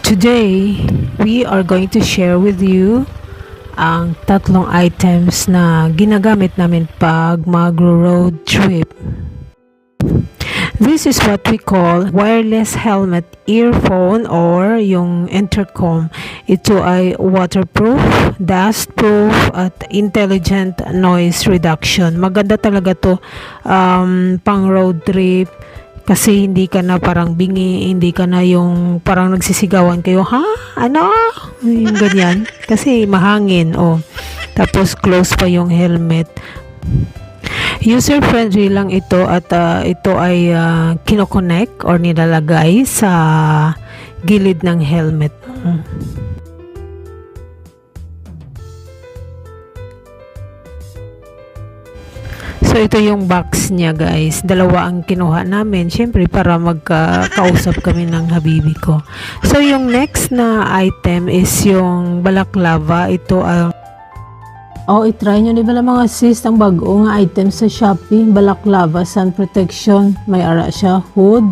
Today, we are going to share with you ang tatlong items na ginagamit namin pag mag-road trip. This is what we call wireless helmet earphone or yung intercom. Ito ay waterproof, dustproof at intelligent noise reduction. Maganda talaga to pang road trip. Kasi hindi ka na parang bingi, hindi ka na yung parang nagsisigawan kayo, ha? Ano? Yung ganyan. Kasi mahangin, oh. Tapos close pa yung helmet. User-friendly lang ito at ito ay kinoconnect or nilalagay sa gilid ng helmet. So, ito yung box niya, guys. Dalawa ang kinuha namin. Siyempre, para magkausap kami ng habibi ko. So, yung next na item is yung balaklava. Ito ang itry nyo. Di ba lang mga sis, ang bago nga item sa Shopee. Balaklava sun protection. May ara siya. Hood.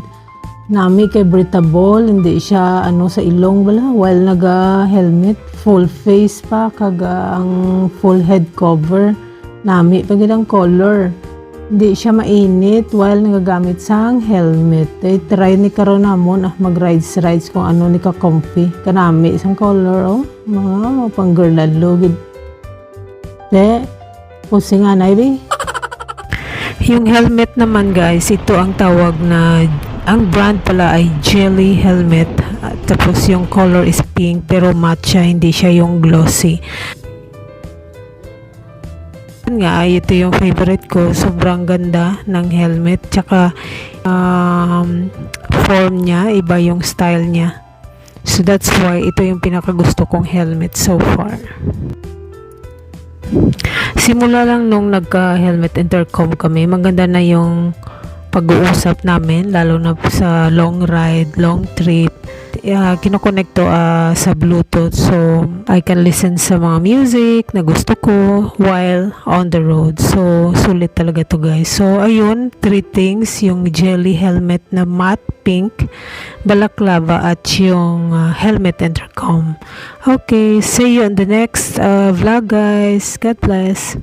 Nami kay breathable. Hindi siya sa ilong bala. While naga-helmet. Full face pa. Kaga ang full head cover. Nami pag ilang color. Hindi siya mainit while nagagamit sa helmet. Try ni karon namon mag-rides kung ano ni ka-comfy. Kanami isang color mga pang girl lugid. Pusing nga na Yung helmet naman guys, ito ang tawag na ang brand pala ay Jelly Helmet. Tapos yung color is pink pero matte siya, hindi siya yung glossy. Nga ito yung favorite ko, sobrang ganda ng helmet, tsaka form niya, iba yung style niya, so that's why ito yung pinakagusto kong helmet so far. Simula lang nung nagka-helmet intercom kami, maganda na yung pag-uusap namin, lalo na sa long ride, long trip. Kinoconnect to sa Bluetooth, so I can listen sa mga music na gusto ko while on the road. So sulit talaga to guys. So ayun, 3 things, yung jelly helmet na matte pink, balaklava at yung helmet intercom. Okay, see you on the next vlog guys. God bless.